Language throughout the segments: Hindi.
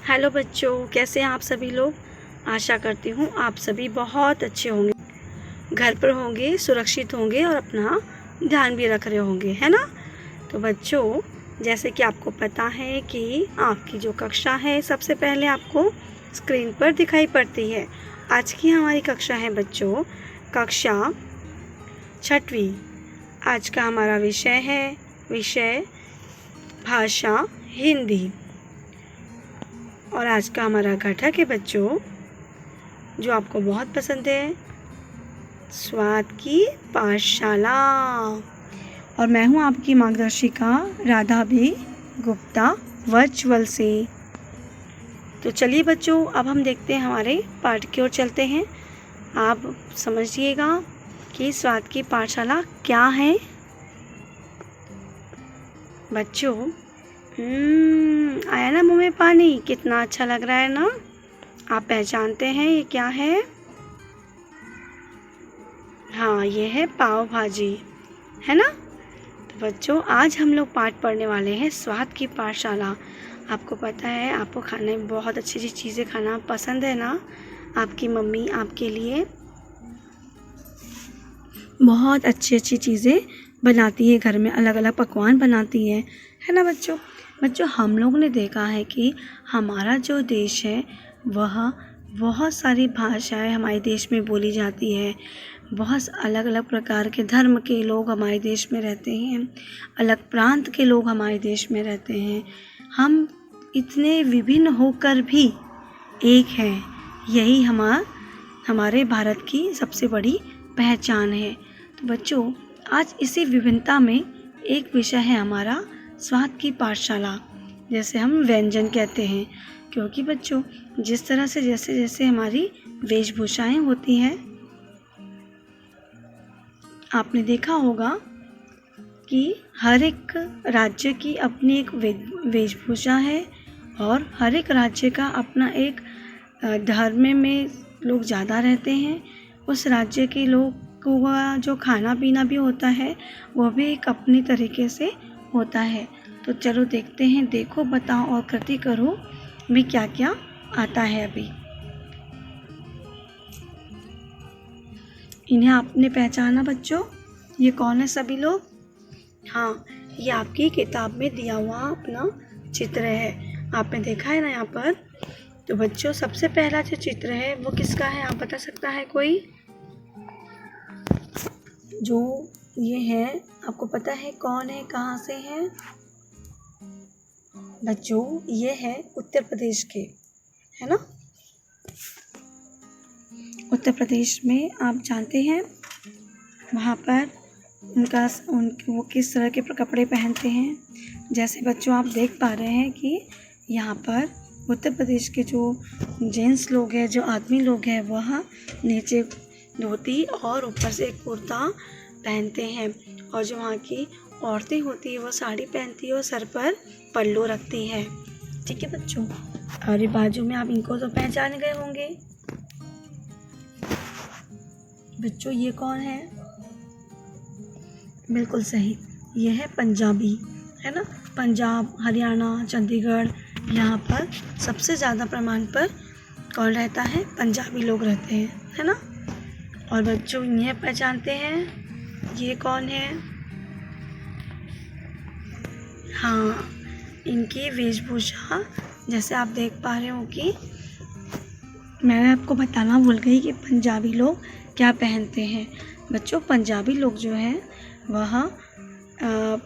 हेलो बच्चों, कैसे हैं आप सभी लोग। आशा करती हूँ आप सभी बहुत अच्छे होंगे, घर पर होंगे, सुरक्षित होंगे और अपना ध्यान भी रख रहे होंगे, है ना। तो बच्चों, जैसे कि आपको पता है कि आपकी जो कक्षा है सबसे पहले आपको स्क्रीन पर दिखाई पड़ती है। आज की हमारी कक्षा है बच्चों कक्षा 6वीं। आज का हमारा विषय भाषा हिंदी। और आज का हमारा घटक है बच्चों जो आपको बहुत पसंद है, स्वाद की पाठशाला। और मैं हूँ आपकी मार्गदर्शिका राधा बी गुप्ता वर्चुअल से। तो चलिए बच्चों, अब हम देखते हैं हमारे पाठ की ओर चलते हैं। आप समझिएगा कि स्वाद की पाठशाला क्या है। बच्चों, आया ना मुंह में पानी, कितना अच्छा लग रहा है ना। आप पहचानते हैं ये क्या है? हाँ, ये है पाव भाजी, है ना। तो बच्चों, आज हम लोग पाठ पढ़ने वाले हैं स्वाद की पाठशाला। आपको पता है आपको खाने में बहुत अच्छी अच्छी चीज़ें खाना पसंद है ना। आपकी मम्मी आपके लिए बहुत अच्छी अच्छी चीज़ें बनाती है, घर में अलग अलग पकवान बनाती है ना बच्चों। बच्चों, हम लोग ने देखा है कि हमारा जो देश है वह बहुत सारी भाषाएं हमारे देश में बोली जाती है। बहुत अलग अलग प्रकार के धर्म के लोग हमारे देश में रहते हैं, अलग प्रांत के लोग हमारे देश में रहते हैं। हम इतने विभिन्न होकर भी एक हैं, यही हमारे भारत की सबसे बड़ी पहचान है। तो बच्चों, आज इसी विभिन्नता में एक विषय है हमारा स्वाद की पाठशाला, जैसे हम व्यंजन कहते हैं। क्योंकि बच्चों, जिस तरह से जैसे जैसे हमारी वेशभूषाएं होती हैं, आपने देखा होगा कि हर एक राज्य की अपनी एक वेशभूषा है और हर एक राज्य का अपना एक धर्म में लोग ज़्यादा रहते हैं। उस राज्य के लोग का जो खाना पीना भी होता है वह भी एक अपनी तरीके से होता है। तो चलो देखते हैं, देखो बताओ और कृति करो में क्या क्या आता है। अभी इन्हें आपने पहचाना बच्चों, ये कौन है सभी लोग? हाँ, ये आपकी किताब में दिया हुआ अपना चित्र है, आपने देखा है ना यहाँ पर। तो बच्चों, सबसे पहला जो चित्र है वो किसका है, आप बता सकता है कोई? जो ये है, आपको पता है कौन है, कहाँ से है? बच्चों, ये है उत्तर प्रदेश के, है ना। उत्तर प्रदेश में आप जानते हैं वहाँ पर वो किस तरह के कपड़े पहनते हैं। जैसे बच्चों, आप देख पा रहे हैं कि यहाँ पर उत्तर प्रदेश के जो जेंट्स लोग हैं, जो आदमी लोग हैं, वह नीचे धोती और ऊपर से कुर्ता पहनते हैं। और जो वहाँ की औरतें होती है वो साड़ी पहनती है और सर पर पल्लू रखती है। ठीक है बच्चों, और ये बाजू में आप इनको तो पहचान गए होंगे। बच्चों, ये कौन है? बिल्कुल सही, ये है पंजाबी, है ना। पंजाब, हरियाणा, चंडीगढ़, यहाँ पर सबसे ज़्यादा प्रमाण पर कौन रहता है? पंजाबी लोग रहते हैं, है ना। और बच्चों, इन्हें पहचानते हैं, ये कौन है? हाँ, इनकी वेशभूषा जैसे आप देख पा रहे हो कि मैं आपको बताना भूल गई कि पंजाबी लोग क्या पहनते हैं। बच्चों, पंजाबी लोग जो हैं वह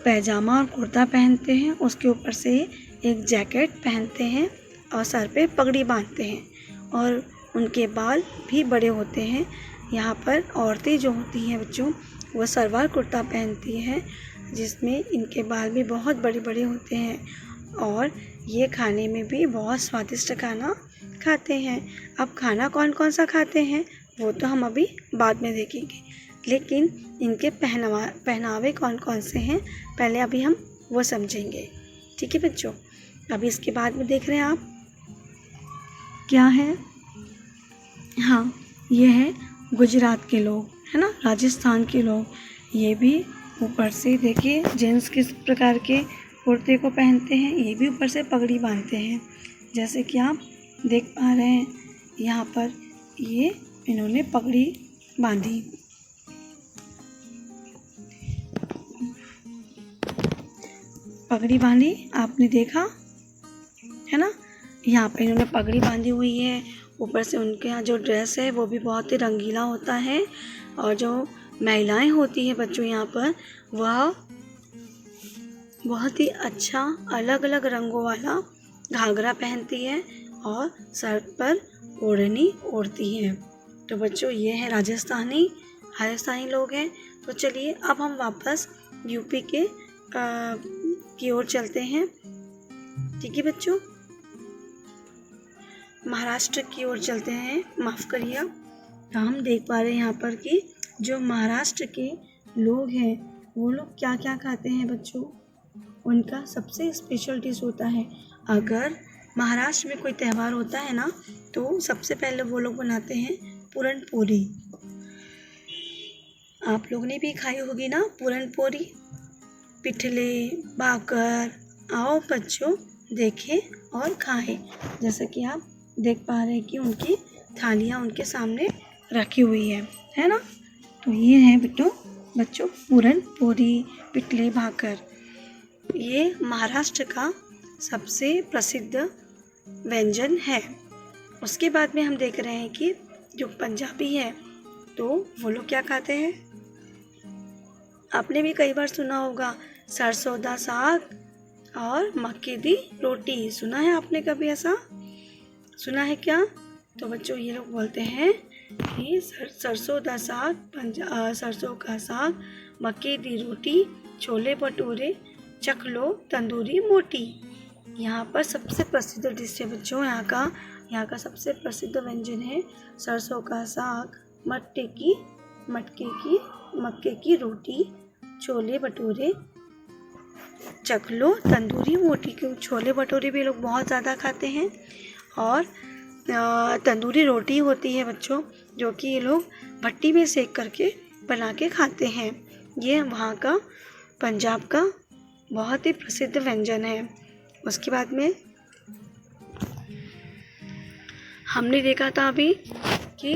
पैजामा और कुर्ता पहनते हैं, उसके ऊपर से एक जैकेट पहनते हैं और सर पे पगड़ी बांधते हैं और उनके बाल भी बड़े होते हैं। यहाँ पर औरतें जो होती हैं बच्चों, वो सलवार कुर्ता पहनती हैं जिसमें इनके बाल भी बहुत बड़े बड़े होते हैं और ये खाने में भी बहुत स्वादिष्ट खाना खाते हैं। अब खाना कौन कौन सा खाते हैं वो तो हम अभी बाद में देखेंगे, लेकिन इनके पहनावे कौन कौन से हैं पहले अभी हम वो समझेंगे। ठीक है बच्चों, अभी इसके बाद में देख रहे हैं आप क्या है। हाँ, ये है गुजरात के लोग, है ना, राजस्थान के लोग। ये भी ऊपर से देखिए जेंट्स किस प्रकार के कुर्ते को पहनते हैं, ये भी ऊपर से पगड़ी बांधते हैं। जैसे कि आप देख पा रहे हैं यहाँ पर ये इन्होंने पगड़ी बांधी। पगड़ी बांधी आपने देखा है ना। यहाँ पर इन्होंने पगड़ी बांधी हुई है। ऊपर से उनके यहाँ जो ड्रेस है वो भी बहुत ही रंगीला होता है। और जो महिलाएं होती हैं बच्चों यहाँ पर, वह बहुत ही अच्छा अलग अलग रंगों वाला घाघरा पहनती है और सर पर ओढ़नी ओढ़ती है। तो बच्चों ये है राजस्थानी लोग हैं। तो चलिए अब हम वापस यूपी की ओर चलते हैं। ठीक है बच्चों, महाराष्ट्र की ओर चलते हैं, माफ़ करिए। तो हम देख पा रहे हैं यहाँ पर कि जो महाराष्ट्र के लोग हैं वो लोग क्या क्या खाते हैं बच्चों। उनका सबसे स्पेशल डिश होता है, अगर महाराष्ट्र में कोई त्यौहार होता है ना तो सबसे पहले वो लोग बनाते हैं पूरन पोली। आप लोग ने भी खाई होगी ना पूरन पोली, पिठले, बाकर। आओ बच्चों देखें और खाएं। जैसे कि आप देख पा रहे हैं कि उनकी थालियाँ उनके सामने रखी हुई है ना। तो ये है बच्चों पूरन पोली, पिठले, भाकर। ये महाराष्ट्र का सबसे प्रसिद्ध व्यंजन है। उसके बाद में हम देख रहे हैं कि जो पंजाबी है तो वो लोग क्या खाते हैं। आपने भी कई बार सुना होगा सरसों दा साग और मक्की दी रोटी। सुना है आपने कभी ऐसा? सुना है क्या? तो बच्चों ये लोग बोलते हैं कि सरसों दा साग, सरसों का साग, मक्की दी रोटी, छोले भटूरे, चख लो तंदूरी मोटी। यहाँ पर सबसे प्रसिद्ध डिश है बच्चों, यहाँ का सबसे प्रसिद्ध व्यंजन है सरसों का साग, मक्के की रोटी, छोले भटूरे, चख लो तंदूरी मोटी। क्यों छोले भटूरे भी लोग बहुत ज़्यादा खाते हैं। और तंदूरी रोटी होती है बच्चों, जो कि ये लोग भट्टी में सेक करके बना के खाते हैं। ये वहाँ का पंजाब का बहुत ही प्रसिद्ध व्यंजन है। उसके बाद में हमने देखा था अभी कि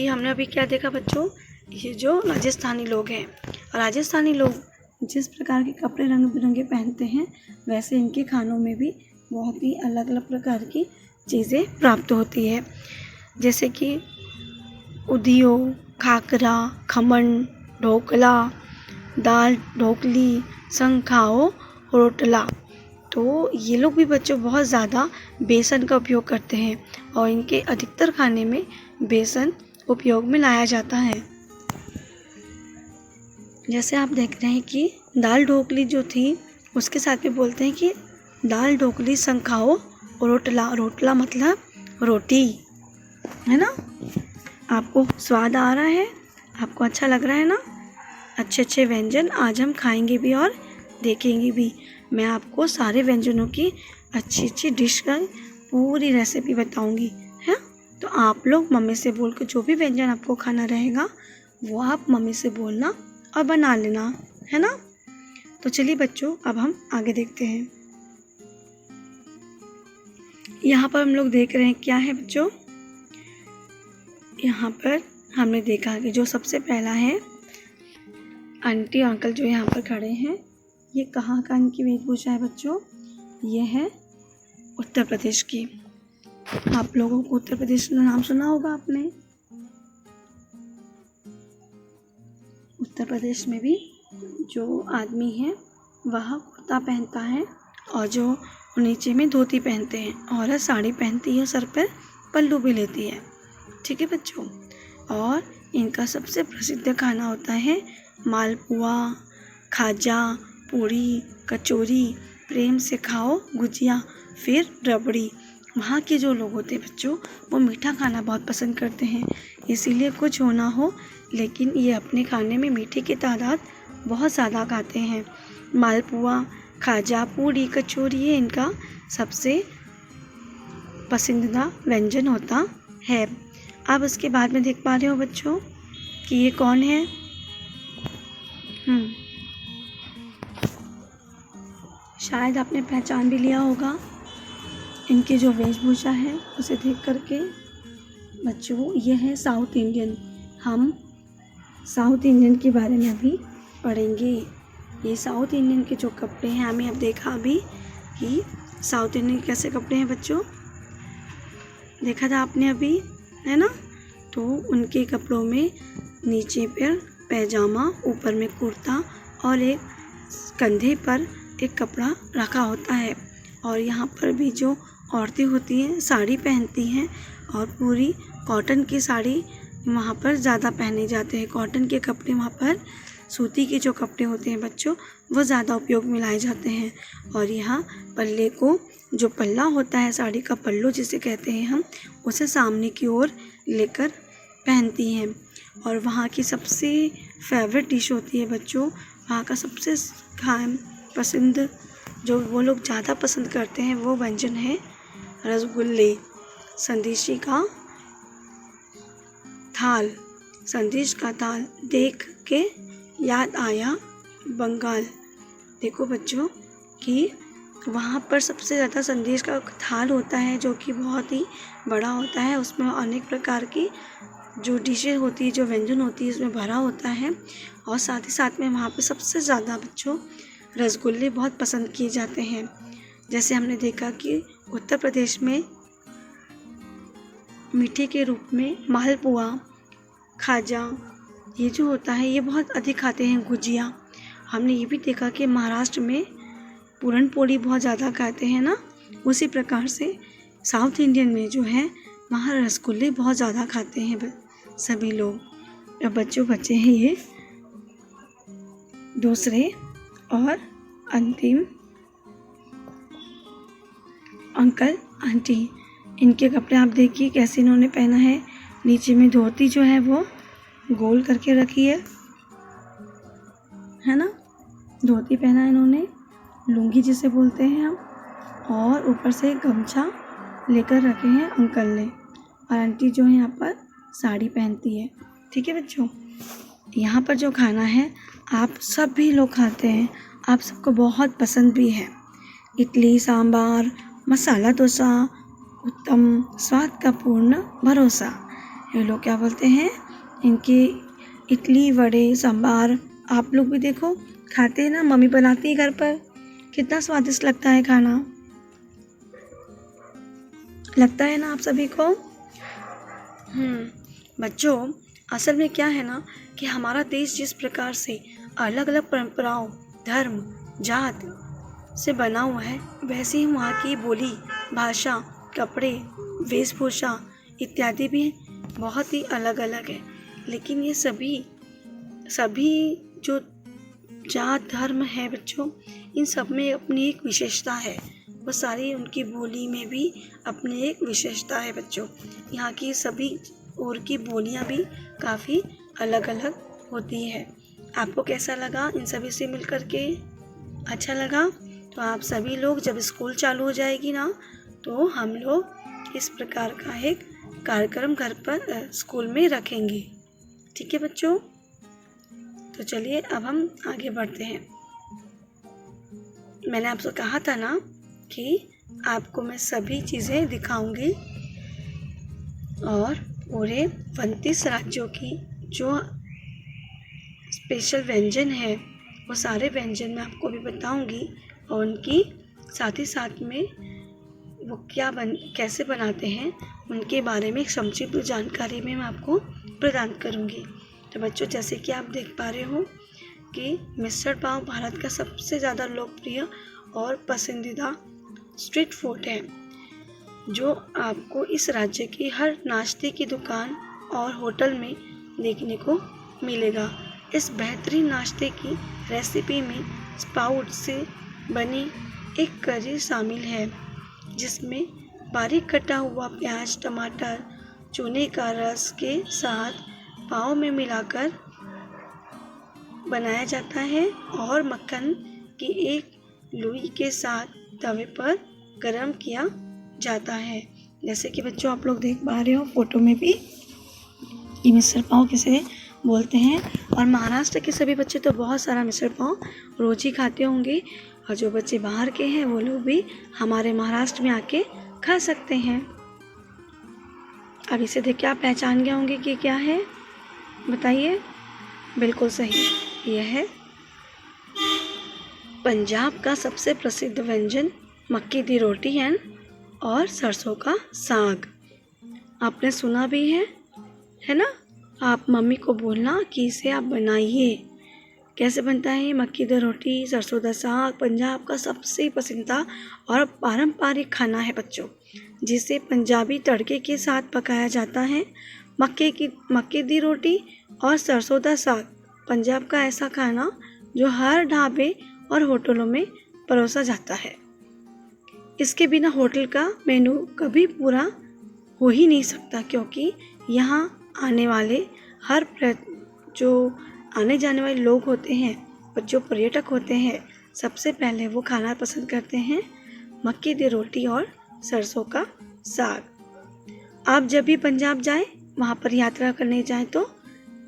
हमने अभी क्या देखा बच्चों, ये जो राजस्थानी लोग हैं, राजस्थानी लोग जिस प्रकार के कपड़े रंग बिरंगे पहनते हैं वैसे इनके खानों में भी बहुत ही अलग अलग प्रकार की चीज़ें प्राप्त होती है। जैसे कि उधियो, खाकरा, खमन, ढोकला, दाल ढोकली, संखाओ, रोटला। तो ये लोग भी बच्चों बहुत ज़्यादा बेसन का उपयोग करते हैं और इनके अधिकतर खाने में बेसन उपयोग में लाया जाता है। जैसे आप देख रहे हैं कि दाल ढोकली जो थी उसके साथ में बोलते हैं कि दाल ढोकली संखाओ रोटला। रोटला मतलब रोटी, है ना। आपको स्वाद आ रहा है, आपको अच्छा लग रहा है ना। अच्छे अच्छे व्यंजन आज हम खाएंगे भी और देखेंगे भी। मैं आपको सारे व्यंजनों की अच्छी अच्छी डिश का पूरी रेसिपी बताऊंगी, है। तो आप लोग मम्मी से बोल के जो भी व्यंजन आपको खाना रहेगा वो आप मम्मी से बोलना और बना लेना, है ना। तो चलिए बच्चों अब हम आगे देखते हैं। यहाँ पर हम लोग देख रहे हैं क्या है बच्चों। यहाँ पर हमने देखा कि जो सबसे पहला है आंटी अंकल जो यहाँ पर खड़े हैं, ये कहाँ का इनकी वेशभूषा है बच्चों। ये है उत्तर प्रदेश की। आप लोगों को उत्तर प्रदेश का नाम सुना होगा आपने। उत्तर प्रदेश में भी जो आदमी है वह कुर्ता पहनता है और जो नीचे में धोती पहनते हैं। औरत साड़ी पहनती है, सर पर पल्लू भी लेती है। ठीक है बच्चों। और इनका सबसे प्रसिद्ध खाना होता है मालपुआ, खाजा, पूड़ी, कचौरी, प्रेम से खाओ गुजिया, फिर रबड़ी। वहाँ के जो लोग होते हैं बच्चों वो मीठा खाना बहुत पसंद करते हैं। इसीलिए कुछ होना हो लेकिन ये अपने खाने में मीठे की तादाद बहुत ज़्यादा खाते हैं। मालपुआ, खाजा, पूड़ी, कचौरी ये इनका सबसे पसंदीदा व्यंजन होता है। अब उसके बाद में देख पा रहे हो बच्चों कि ये कौन है। शायद आपने पहचान भी लिया होगा इनकी जो वेशभूषा है उसे देख करके। बच्चों ये है साउथ इंडियन। हम साउथ इंडियन के बारे में अभी पढ़ेंगे। ये साउथ इंडियन के जो कपड़े हैं, हमें अब देखा अभी कि साउथ इंडियन कैसे कपड़े हैं बच्चों, देखा था आपने अभी, है ना। तो उनके कपड़ों में नीचे पर पैजामा, ऊपर में कुर्ता और एक कंधे पर एक कपड़ा रखा होता है। और यहाँ पर भी जो औरतें होती हैं साड़ी पहनती हैं और पूरी कॉटन की साड़ी वहाँ पर ज़्यादा पहने जाते हैं। कॉटन के कपड़े वहाँ पर, सूती के जो कपड़े होते हैं बच्चों वो ज़्यादा उपयोग में लाए जाते हैं। और यहाँ पल्ले को, जो पल्ला होता है साड़ी का पल्लू जिसे कहते हैं हम, उसे सामने की ओर लेकर पहनती हैं। और वहाँ की सबसे फेवरेट डिश होती है बच्चों, वहाँ का सबसे पसंद, जो वो लोग ज़्यादा पसंद करते हैं वो व्यंजन है रसगुल्ले। संदेशी का थाल, संदेश का थाल देख के याद आया बंगाल। देखो बच्चों कि वहाँ पर सबसे ज़्यादा संदेश का थाल होता है जो कि बहुत ही बड़ा होता है। उसमें अनेक प्रकार की जो डिशें होती है, जो व्यंजन होती है उसमें भरा होता है। और साथ ही साथ में वहाँ पे सबसे ज़्यादा बच्चों रसगुल्ले बहुत पसंद किए जाते हैं। जैसे हमने देखा कि उत्तर प्रदेश में मीठे के रूप में मालपुआ, खाजा, ये जो होता है ये बहुत अधिक खाते हैं। गुजिया, हमने ये भी देखा कि महाराष्ट्र में पूरन पोली बहुत ज़्यादा खाते हैं ना। उसी प्रकार से साउथ इंडियन में जो है वहाँ रसगुल्ले बहुत ज़्यादा खाते हैं सभी लोग। अब बच्चे हैं ये दूसरे और अंतिम अंकल आंटी। इनके कपड़े आप देखिए कैसे इन्होंने पहना है। नीचे में धोती जो है वो गोल करके रखी है ना, धोती पहना है इन्होंने, लुंगी जिसे बोलते हैं हम, और ऊपर से गमछा लेकर रखे हैं अंकल ने। और आंटी जो है यहाँ पर साड़ी पहनती है। ठीक है बच्चों, यहाँ पर जो खाना है आप सब भी लोग खाते हैं, आप सबको बहुत पसंद भी है। इडली, सांबार, मसाला डोसा, उत्तम स्वाद का पूर्ण भरोसा। ये लोग क्या बोलते हैं, इनकी इडली, वड़े, सांबार आप लोग भी देखो खाते हैं ना, मम्मी बनाती है घर पर, कितना स्वादिष्ट लगता है खाना, लगता है ना आप सभी को। बच्चों असल में क्या है ना कि हमारा देश जिस प्रकार से अलग अलग परंपराओं, धर्म, जात से बना हुआ है, वैसे ही वहाँ की बोली, भाषा, कपड़े, वेशभूषा इत्यादि भी बहुत ही अलग अलग है। लेकिन ये सभी जो जात धर्म है बच्चों, इन सब में अपनी एक विशेषता है। वो सारी उनकी बोली में भी अपनी एक विशेषता है बच्चों। यहाँ की सभी और की बोलियाँ भी काफ़ी अलग अलग होती है। आपको कैसा लगा इन सभी से मिल कर के? अच्छा लगा? तो आप सभी लोग जब स्कूल चालू हो जाएगी ना, तो हम लोग इस प्रकार का एक कार्यक्रम घर पर स्कूल में रखेंगे। ठीक है बच्चों, तो चलिए अब हम आगे बढ़ते हैं। मैंने आपसे कहा था ना कि आपको मैं सभी चीज़ें दिखाऊंगी और पूरे 29 राज्यों की जो स्पेशल व्यंजन है वो सारे व्यंजन मैं आपको भी बताऊंगी। और उनकी साथ ही साथ में वो कैसे बनाते हैं उनके बारे में एक संक्षिप्त जानकारी में मैं आपको प्रदान करूंगी। तो बच्चों जैसे कि आप देख पा रहे हो कि मिसल पाव भारत का सबसे ज़्यादा लोकप्रिय और पसंदीदा स्ट्रीट फूड है, जो आपको इस राज्य की हर नाश्ते की दुकान और होटल में देखने को मिलेगा। इस बेहतरीन नाश्ते की रेसिपी में स्पाउट से बनी एक करी शामिल है, जिसमें बारीक कटा हुआ प्याज, टमाटर, चूने का रस के साथ पाव में मिलाकर बनाया जाता है और मक्खन की एक लुई के साथ तवे पर गरम किया जाता है। जैसे कि बच्चों आप लोग देख पा रहे हो फोटो में भी, ये मिसल पाव किसे बोलते हैं। और महाराष्ट्र के सभी बच्चे तो बहुत सारा मिसल पाव रोज ही खाते होंगे। और जो बच्चे बाहर के हैं वो लोग भी हमारे महाराष्ट्र में आके खा सकते हैं। अब इसे देख के आप पहचान गए होंगे कि क्या है, बताइए। बिल्कुल सही, यह है पंजाब का सबसे प्रसिद्ध व्यंजन मक्की दी रोटी और सरसों का साग। आपने सुना भी है ना। आप मम्मी को बोलना कि इसे आप बनाइए। कैसे बनता है मक्की दी रोटी सरसों का साग? पंजाब का सबसे पसंदीदा और पारंपरिक खाना है बच्चों, जिसे पंजाबी तड़के के साथ पकाया जाता है। मक्की दी रोटी और सरसों का साग पंजाब का ऐसा खाना जो हर ढाबे और होटलों में परोसा जाता है। इसके बिना होटल का मेनू कभी पूरा हो ही नहीं सकता, क्योंकि यहाँ जो आने जाने वाले लोग होते हैं और जो पर्यटक होते हैं, सबसे पहले वो खाना पसंद करते हैं मक्की दी रोटी और सरसों का साग। आप जब भी पंजाब जाएं, वहाँ पर यात्रा करने जाएं, तो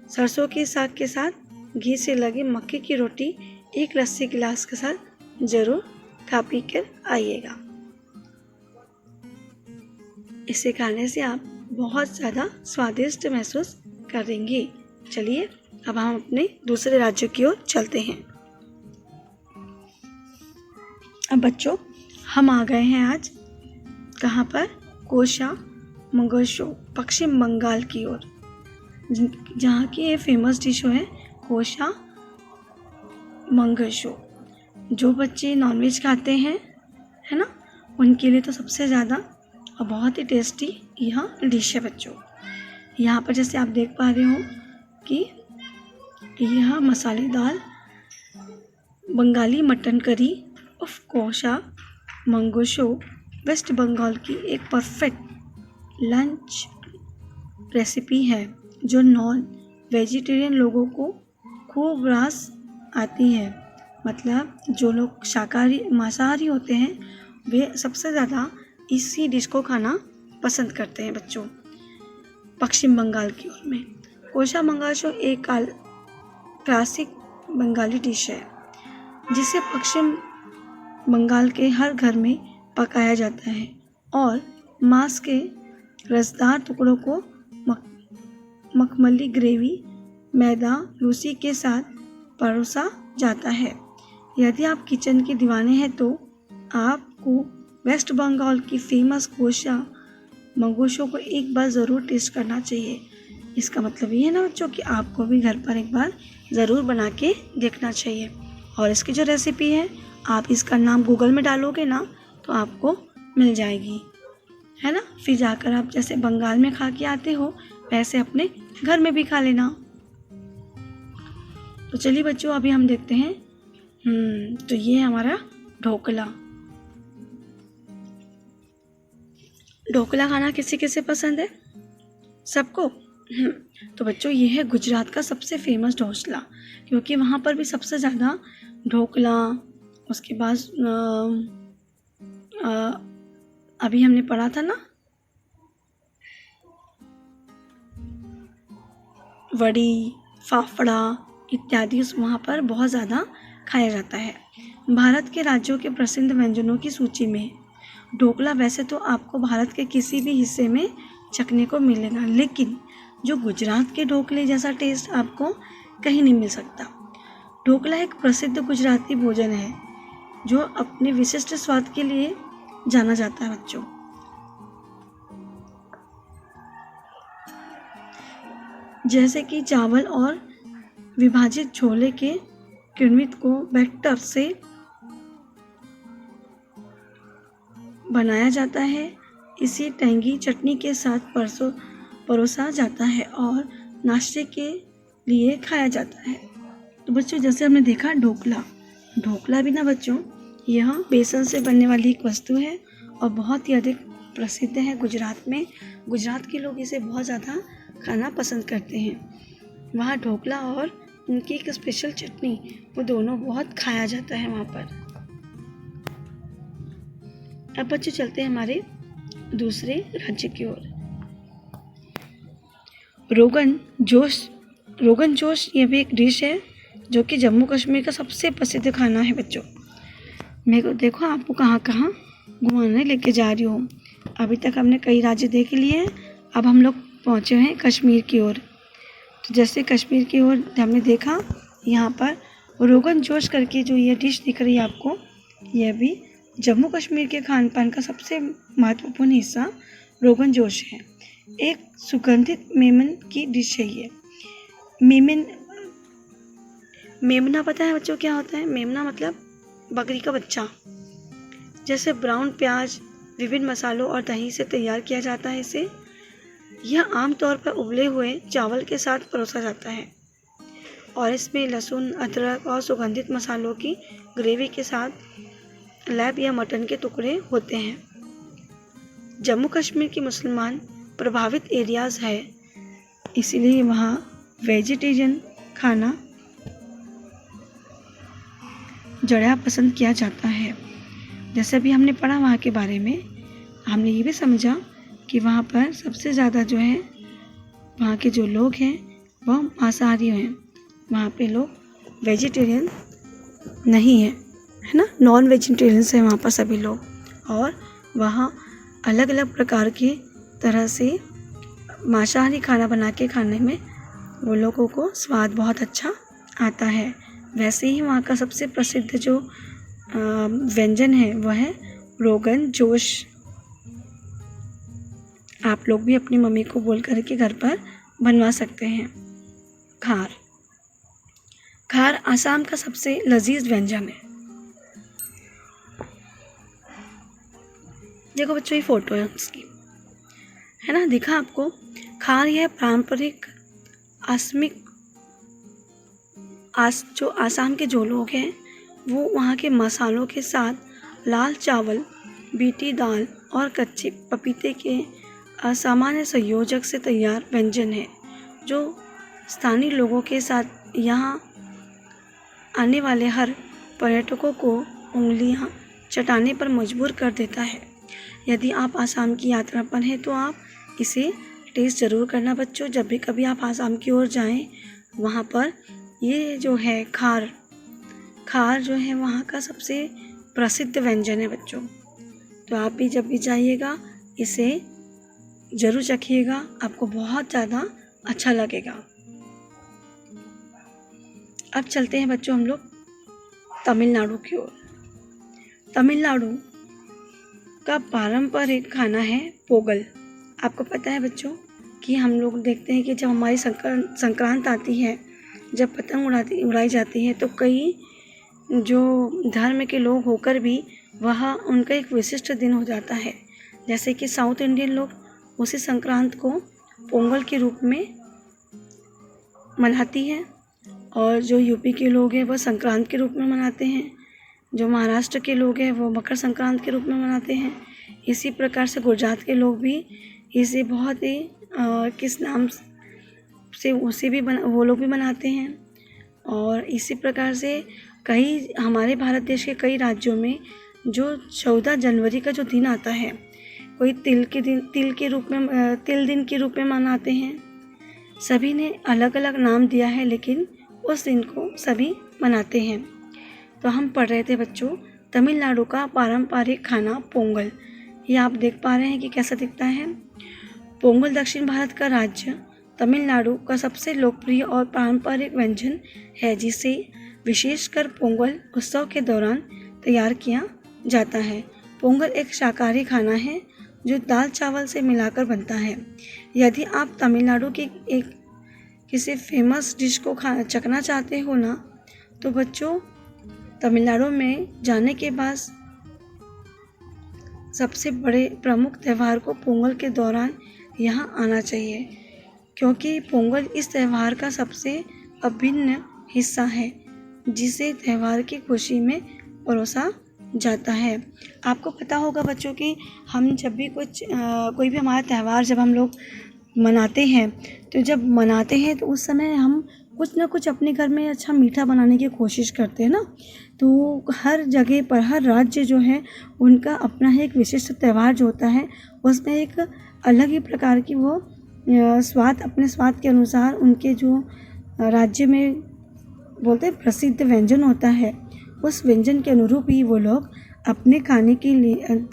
सरसों के साग के साथ घी से लगी मक्की की रोटी एक लस्सी गिलास के साथ ज़रूर खा पी कर आइएगा। इसे खाने से आप बहुत ज़्यादा स्वादिष्ट महसूस करेंगे। चलिए अब हम अपने दूसरे राज्यों की ओर चलते हैं। अब बच्चों हम आ गए हैं आज कहाँ पर? कोशामंगलशो, पश्चिम बंगाल की ओर, जहाँ की ये फेमस डिश है कोशामंगलशो। जो बच्चे नॉनवेज खाते हैं, है ना, उनके लिए तो सबसे ज़्यादा और बहुत ही टेस्टी यह डिश है बच्चों। यहाँ पर जैसे आप देख पा रहे हो कि यह मसालेदार Bengali mutton curry of kosha mangsho west Bengal की एक परफेक्ट लंच रेसिपी है, जो नॉन वेजिटेरियन लोगों को खूब रास आती है। मतलब जो लोग मांसाहारी होते हैं, वे सबसे ज़्यादा इसी डिश को खाना पसंद करते हैं बच्चों, पश्चिम बंगाल की ओर में। कोशामंगलशो एक क्लासिक बंगाली डिश है, जिसे पश्चिम बंगाल के हर घर में पकाया जाता है और मांस के रसदार टुकड़ों को मखमली ग्रेवी, मैदा, लूसी के साथ परोसा जाता है। यदि आप किचन के दीवाने हैं तो आपको वेस्ट बंगाल की फेमस कोशामंगलशो को एक बार ज़रूर टेस्ट करना चाहिए। इसका मतलब ये है ना बच्चों कि आपको भी घर पर एक बार ज़रूर बना के देखना चाहिए। और इसकी जो रेसिपी है, आप इसका नाम गूगल में डालोगे ना तो आपको मिल जाएगी, है ना। फिर जाकर आप जैसे बंगाल में खा के आते हो, वैसे अपने घर में भी खा लेना। तो चलिए बच्चों अभी हम देखते हैं। तो ये है हमारा ढोकला। ढोकला खाना किसे किसे पसंद है? सबको। तो बच्चों ये है गुजरात का सबसे फेमस ढोकला, क्योंकि वहाँ पर भी सबसे ज़्यादा ढोकला, उसके बाद अभी हमने पढ़ा था ना वड़ी, फाफड़ा इत्यादि वहाँ पर बहुत ज़्यादा खाया जाता है। भारत के राज्यों के प्रसिद्ध व्यंजनों की सूची में ढोकला वैसे तो आपको भारत के किसी भी हिस्से में चखने को मिलेगा, लेकिन जो गुजरात के ढोकले जैसा टेस्ट आपको कहीं नहीं मिल सकता। ढोकला एक प्रसिद्ध गुजराती भोजन है जो अपने विशिष्ट स्वाद के लिए जाना जाता है बच्चों। जैसे कि चावल और विभाजित छोले के किण्वित को बैटर से बनाया जाता है। इसे टेंगी चटनी के साथ परोसा जाता है और नाश्ते के लिए खाया जाता है। तो बच्चों जैसे हमने देखा ढोकला भी ना बच्चों, यह बेसन से बनने वाली एक वस्तु है और बहुत ही अधिक प्रसिद्ध है गुजरात में। गुजरात के लोग इसे बहुत ज़्यादा खाना पसंद करते हैं। वहाँ ढोकला और उनकी एक स्पेशल चटनी, वो दोनों बहुत खाया जाता है वहाँ पर। अब बच्चों चलते हैं हमारे दूसरे राज्य की ओर। रोगन जोश ये भी एक डिश है जो कि जम्मू कश्मीर का सबसे प्रसिद्ध खाना है बच्चों। मेरे को देखो आपको कहाँ कहाँ घुमाने लेके जा रही हूँ। अभी तक हमने कई राज्य देख लिए हैं, अब हम लोग पहुँचे हैं कश्मीर की ओर। तो जैसे कश्मीर की ओर हमने देखा, यहाँ पर रोगन जोश करके जो ये डिश दिख रही है आपको, यह भी जम्मू कश्मीर के खान पान का सबसे महत्वपूर्ण हिस्सा रोगन जोश है। एक सुगंधित मेमन की डिश है ये। मेमना पता है बच्चों क्या होता है? मेमना मतलब बकरी का बच्चा। जैसे ब्राउन प्याज, विभिन्न मसालों और दही से तैयार किया जाता है इसे। यह आमतौर पर उबले हुए चावल के साथ परोसा जाता है और इसमें लहसुन, अदरक और सुगंधित मसालों की ग्रेवी के साथ लैब या मटन के टुकड़े होते हैं। जम्मू कश्मीर की मुसलमान प्रभावित एरियाज़ है, इसीलिए वहाँ वेजिटेरियन खाना ज़्यादा पसंद किया जाता है। जैसे अभी हमने पढ़ा वहाँ के बारे में, हमने ये भी समझा कि वहाँ पर सबसे ज़्यादा जो है वहाँ के जो लोग हैं वह मांसाहारी हैं। वहाँ पे लोग वेजिटेरियन नहीं है, है ना, नॉन वेजिटेरियंस हैं वहाँ पर सभी लोग। और वहाँ अलग अलग प्रकार के तरह से मांसाहारी खाना बना के खाने में वो लोगों को स्वाद बहुत अच्छा आता है। वैसे ही वहाँ का सबसे प्रसिद्ध जो व्यंजन है वह है रोगन जोश। आप लोग भी अपनी मम्मी को बोल कर के घर पर बनवा सकते हैं। खार आसाम का सबसे लजीज व्यंजन है। देखो बच्चों, ये फोटो है उसकी, है ना, दिखा आपको। खार यह पारंपरिक जो आसाम के जो लोग हैं वो वहाँ के मसालों के साथ लाल चावल, बीटी दाल और कच्चे पपीते के असामान्य संयोजक से तैयार व्यंजन है, जो स्थानीय लोगों के साथ यहाँ आने वाले हर पर्यटकों को उंगलियाँ चटाने पर मजबूर कर देता है। यदि आप आसाम की यात्रा पर हैं तो आप इसे टेस्ट ज़रूर करना बच्चों। जब भी कभी आप आसाम की ओर जाएं, वहाँ पर ये जो है खार जो है वहाँ का सबसे प्रसिद्ध व्यंजन है बच्चों। तो आप भी जब भी जाइएगा इसे ज़रूर चखिएगा, आपको बहुत ज़्यादा अच्छा लगेगा। अब चलते हैं बच्चों हम लोग तमिलनाडु की ओर। तमिलनाडु का पारंपरिक खाना है पोगल। आपको पता है बच्चों कि हम लोग देखते हैं कि जब हमारी संक्रांत आती है, जब पतंग उड़ाई जाती है, तो कई जो धर्म के लोग होकर भी वह उनका एक विशिष्ट दिन हो जाता है। जैसे कि साउथ इंडियन लोग उसी संक्रांत को पोंगल के रूप में मनाती हैं और जो यूपी के लोग हैं वह संक्रांत के रूप में मनाते हैं। जो महाराष्ट्र के लोग हैं वो मकर संक्रांत के रूप में मनाते हैं। इसी प्रकार से गुजरात के लोग भी इसे बहुत ही किस नाम से उसे भी वो लोग भी मनाते हैं। और इसी प्रकार से कई हमारे भारत देश के कई राज्यों में जो 14 जनवरी का जो दिन आता है, कोई तिल दिन के रूप में मनाते हैं। सभी ने अलग अलग नाम दिया है, लेकिन उस दिन को सभी मनाते हैं। तो हम पढ़ रहे थे बच्चों तमिलनाडु का पारंपरिक खाना पोंगल। ये आप देख पा रहे हैं कि कैसा दिखता है। पोंगल दक्षिण भारत का राज्य तमिलनाडु का सबसे लोकप्रिय और पारंपरिक व्यंजन है, जिसे विशेषकर पोंगल उत्सव के दौरान तैयार किया जाता है। पोंगल एक शाकाहारी खाना है जो दाल चावल से मिलाकर बनता है। यदि आप तमिलनाडु की किसी फेमस डिश को चखना चाहते हो ना, तो बच्चों तमिलनाडु में जाने के बाद सबसे बड़े प्रमुख त्यौहार को पोंगल के दौरान यहाँ आना चाहिए, क्योंकि पोंगल इस त्यौहार का सबसे अभिन्न हिस्सा है, जिसे त्यौहार की खुशी में परोसा जाता है। आपको पता होगा बच्चों कि हम जब भी कोई भी हमारा त्यौहार जब हम लोग मनाते हैं, तो जब मनाते हैं तो उस समय हम कुछ ना कुछ अपने घर में अच्छा मीठा बनाने की कोशिश करते हैं ना। तो हर जगह पर हर राज्य जो है उनका अपना ही एक विशिष्ट त्यौहार जो होता है, उसमें एक अलग ही प्रकार की वो स्वाद, अपने स्वाद के अनुसार उनके जो राज्य में बोलते हैं प्रसिद्ध व्यंजन होता है, उस व्यंजन के अनुरूप ही वो लोग अपने खाने की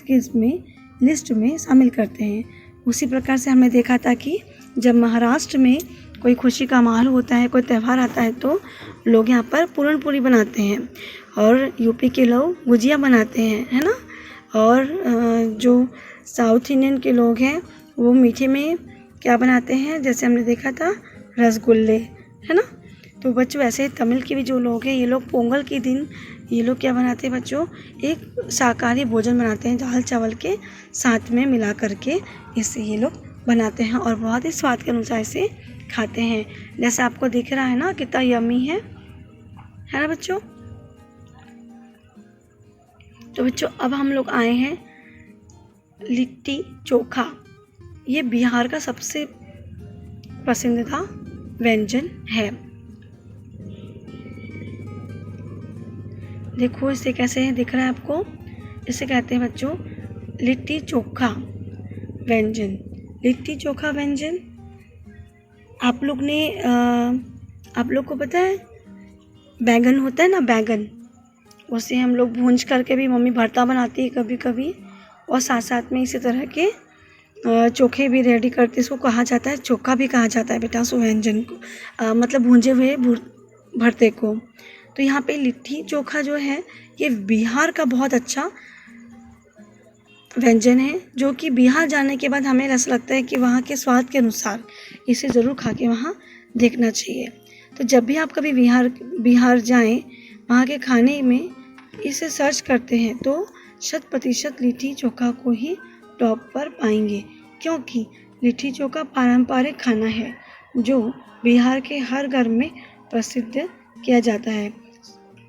इसमें लिस्ट में शामिल करते हैं। उसी प्रकार से हमने देखा था कि जब महाराष्ट्र में कोई खुशी का माहौल होता है, कोई त्यौहार आता है, तो लोग यहाँ पर पूरण पूरी बनाते हैं और यूपी के लोग गुजिया बनाते हैं, है ना। और जो साउथ इंडियन के लोग हैं वो मीठे में क्या बनाते हैं, जैसे हमने देखा था रसगुल्ले, है ना। तो बच्चों ऐसे तमिल के भी जो लोग हैं, ये लोग पोंगल के दिन ये लोग क्या बनाते हैं बच्चों, एक शाकाहारी भोजन बनाते हैं दाल चावल के साथ में मिला करके, इससे ये लोग बनाते हैं और बहुत ही स्वाद के अनुसार इसे खाते हैं। जैसे आपको दिख रहा है ना कितना यम्मी है ना बच्चों। तो बच्चों अब हम लोग आए हैं लिट्टी चोखा। ये बिहार का सबसे पसंदीदा व्यंजन है। देखो इसे कैसे दिख रहा है आपको, इसे कहते हैं बच्चों लिट्टी चोखा व्यंजन। लिट्टी चोखा व्यंजन आप लोग को पता है बैंगन होता है ना, बैंगन, उसे हम लोग भूंज करके भी मम्मी भरता बनाती है कभी कभी, और साथ साथ में इसी तरह के चोखे भी रेडी करते, इसको कहा जाता है चोखा भी कहा जाता है बेटा उस व्यंजन को, मतलब भूंजे हुए भरते को। तो यहाँ पे लिट्टी चोखा जो है ये बिहार का बहुत अच्छा व्यंजन है, जो कि बिहार जाने के बाद हमें ऐसा लगता है कि वहाँ के स्वाद के अनुसार इसे ज़रूर खा के वहाँ देखना चाहिए। तो जब भी आप कभी बिहार जाएं, वहाँ के खाने में इसे सर्च करते हैं तो 100% लिट्टी चोखा को ही टॉप पर पाएंगे, क्योंकि लिट्टी चोखा पारंपरिक खाना है जो बिहार के हर घर में प्रसिद्ध किया जाता है,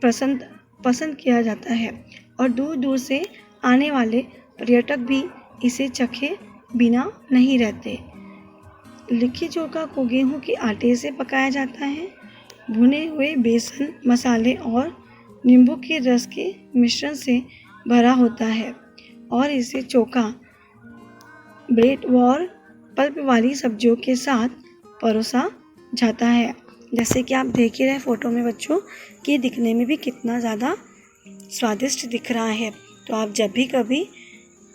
पसंद किया जाता है, और दूर दूर से आने वाले पर्यटक भी इसे चखे बिना नहीं रहते। लिट्टी चोखा को गेहूं के आटे से पकाया जाता है। भुने हुए बेसन, मसाले और नींबू के रस के मिश्रण से भरा होता है और इसे चोखा ब्रेड और पल्प वाली सब्जियों के साथ परोसा जाता है। जैसे कि आप देख ही रहे फोटो में बच्चों कि दिखने में भी कितना ज़्यादा स्वादिष्ट दिख रहा है। तो आप जब भी कभी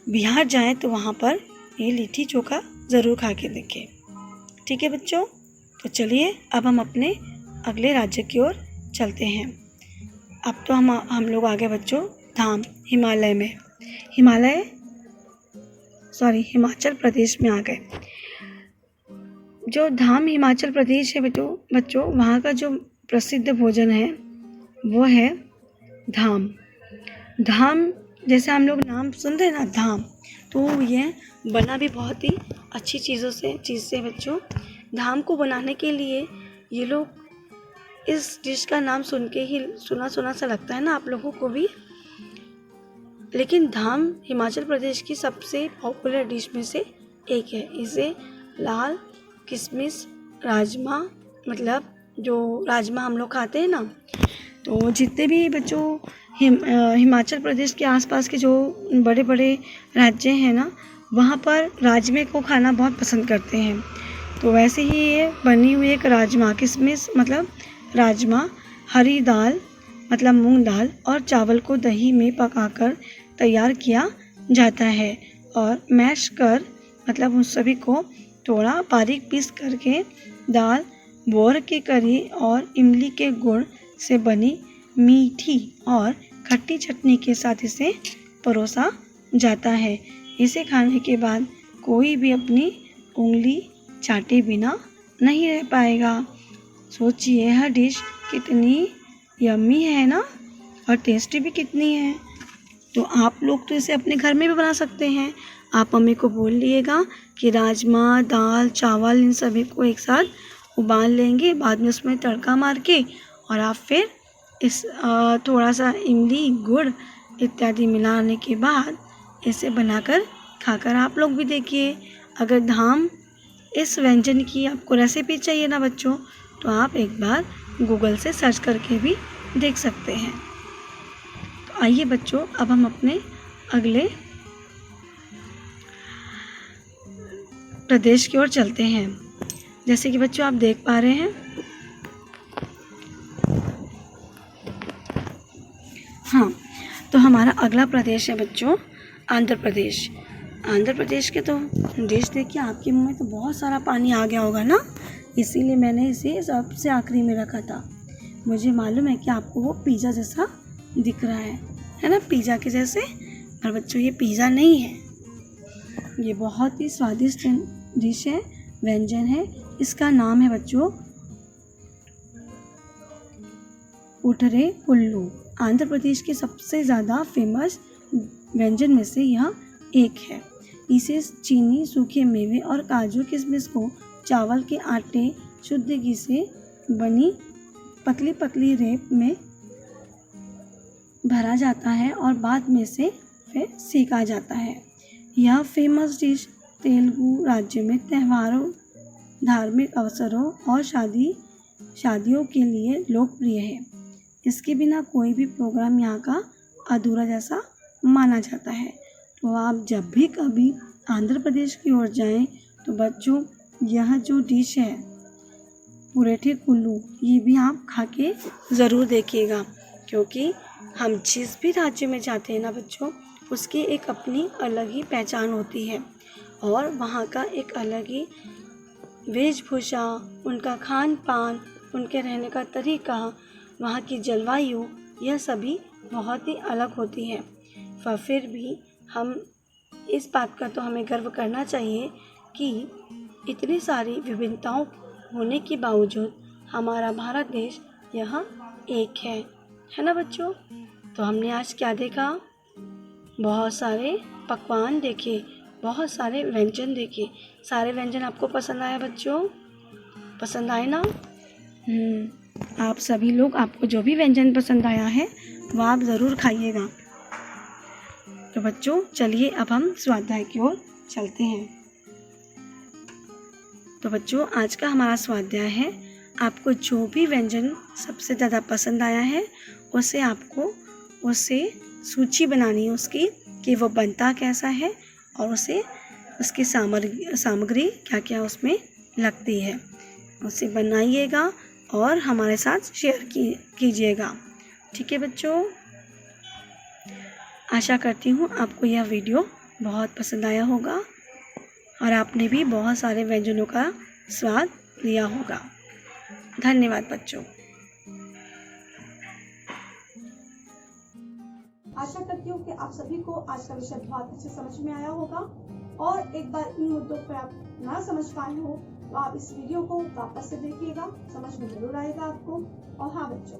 बिहार जाएं तो वहाँ पर ये लिट्टी चोखा ज़रूर खा के देखें। ठीक है बच्चों, तो चलिए अब हम अपने अगले राज्य की ओर चलते हैं। अब तो हम लोग आ गए बच्चों धाम हिमालय में, हिमाचल प्रदेश में आ गए। जो धाम हिमाचल प्रदेश है बच्चों वहाँ का जो प्रसिद्ध भोजन है वो है धाम। जैसे हम लोग नाम सुन रहे हैं ना धाम, तो ये बना भी बहुत ही अच्छी चीज़ से बच्चों। धाम को बनाने के लिए ये लोग इस डिश का नाम सुन के ही सुना सा लगता है ना आप लोगों को भी, लेकिन धाम हिमाचल प्रदेश की सबसे पॉपुलर डिश में से एक है। इसे लाल किशमिश राजमा, मतलब जो राजमा हम लोग खाते हैं ना, तो जितने भी बच्चों हिमाचल प्रदेश के आसपास के जो बड़े बड़े राज्य हैं ना, वहाँ पर राजमे को खाना बहुत पसंद करते हैं। तो वैसे ही ये बनी हुई एक राजमा, किशमिश मतलब राजमा, हरी दाल मतलब मूंग दाल और चावल को दही में पकाकर तैयार किया जाता है और मैश कर मतलब उन सभी को थोड़ा बारीक पीस करके दाल, बोर की करी और इमली के गुड़ से बनी मीठी और खट्टी चटनी के साथ इसे परोसा जाता है। इसे खाने के बाद कोई भी अपनी उंगली चाटे बिना नहीं रह पाएगा। सोचिए यह डिश कितनी यम्मी है ना, और टेस्टी भी कितनी है। तो आप लोग तो इसे अपने घर में भी बना सकते हैं। आप मम्मी को बोल लिएगा कि राजमा, दाल, चावल इन सभी को एक साथ उबाल लेंगे, बाद में उसमें तड़का मार के और आप फिर इस थोड़ा सा इमली, गुड़ इत्यादि मिलाने के बाद इसे बनाकर खाकर आप लोग भी देखिए। अगर धाम इस व्यंजन की आपको रेसिपी चाहिए ना बच्चों, तो आप एक बार गूगल से सर्च करके भी देख सकते हैं। तो आइए बच्चों अब हम अपने अगले प्रदेश की ओर चलते हैं। जैसे कि बच्चों आप देख पा रहे हैं हाँ, तो हमारा अगला प्रदेश है बच्चों आंध्र प्रदेश। आंध्र प्रदेश के तो डिश देखिए, आपके मुंह में तो बहुत सारा पानी आ गया होगा ना, इसीलिए मैंने इसे सबसे आखिरी में रखा था। मुझे मालूम है कि आपको वो पिज़्ज़ा जैसा दिख रहा है ना, पिज़्ज़ा के जैसे। पर बच्चों ये पिज़्ज़ा नहीं है, ये बहुत ही स्वादिष्ट डिश है, व्यंजन है। इसका नाम है बच्चों उठरे पुल्लू। आंध्र प्रदेश के सबसे ज़्यादा फेमस व्यंजन में से यह एक है। इसे चीनी, सूखे मेवे और काजू किशमिश को चावल के आटे, शुद्ध घी से बनी पतली पतली रेप में भरा जाता है और बाद में से फिर सेका जाता है। यह फेमस डिश तेलुगु राज्य में त्योहारों, धार्मिक अवसरों और शादियों के लिए लोकप्रिय है। इसके बिना कोई भी प्रोग्राम यहाँ का अधूरा जैसा माना जाता है। तो आप जब भी कभी आंध्र प्रदेश की ओर जाएं तो बच्चों यह जो डिश है उठरे पुल्लू, ये भी आप खा के ज़रूर देखिएगा, क्योंकि हम जिस भी राज्य में जाते हैं ना बच्चों, उसकी एक अपनी अलग ही पहचान होती है और वहाँ का एक अलग ही वेशभूषा, उनका खान पान, उनके रहने का तरीका, वहाँ की जलवायु, यह सभी बहुत ही अलग होती है। पर फिर भी हम इस बात का तो हमें गर्व करना चाहिए कि इतनी सारी विभिन्नताओं होने के बावजूद हमारा भारत देश यह एक है ना बच्चों। तो हमने आज क्या देखा, बहुत सारे पकवान देखे, बहुत सारे व्यंजन देखे। सारे व्यंजन आपको पसंद आया बच्चों? पसंद आए ना? आप सभी लोग, आपको जो भी व्यंजन पसंद आया है वह आप ज़रूर खाइएगा। तो बच्चों चलिए अब हम स्वाध्याय की ओर चलते हैं। तो बच्चों आज का हमारा स्वाध्याय है, आपको जो भी व्यंजन सबसे ज़्यादा पसंद आया है उसे सूची बनानी है उसकी, कि वो बनता कैसा है और उसकी सामग्री क्या क्या उसमें लगती है, उसे बनाइएगा और हमारे साथ शेयर कीजिएगा। ठीक है बच्चों, आशा करती हूँ आपको यह वीडियो बहुत पसंद आया होगा और आपने भी बहुत सारे व्यंजनों का स्वाद लिया होगा। धन्यवाद बच्चों। आशा करती हूँ कि आप सभी को आज का विषय बहुत अच्छे समझ में आया होगा और एक बार इन मुद्दों पर आप ना समझ पाए हो तो आप इस वीडियो को वापस से देखिएगा, समझ में जरूर आएगा आपको। और हाँ बच्चों,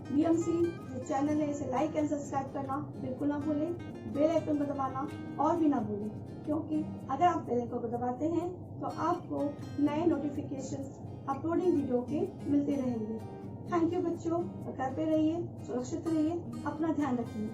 BMC जो चैनल है इसे लाइक एंड सब्सक्राइब करना बिल्कुल ना भूलें, बेल आइकन को दबाना और भी ना भूलें, क्योंकि अगर आप बेल आइकन को दबाते हैं तो आपको नए नोटिफिकेशंस अपलोडिंग वीडियो के मिलते रहेंगे। थैंक यू बच्चों, घर पे रहिए, सुरक्षित रहिए, अपना ध्यान रखिए।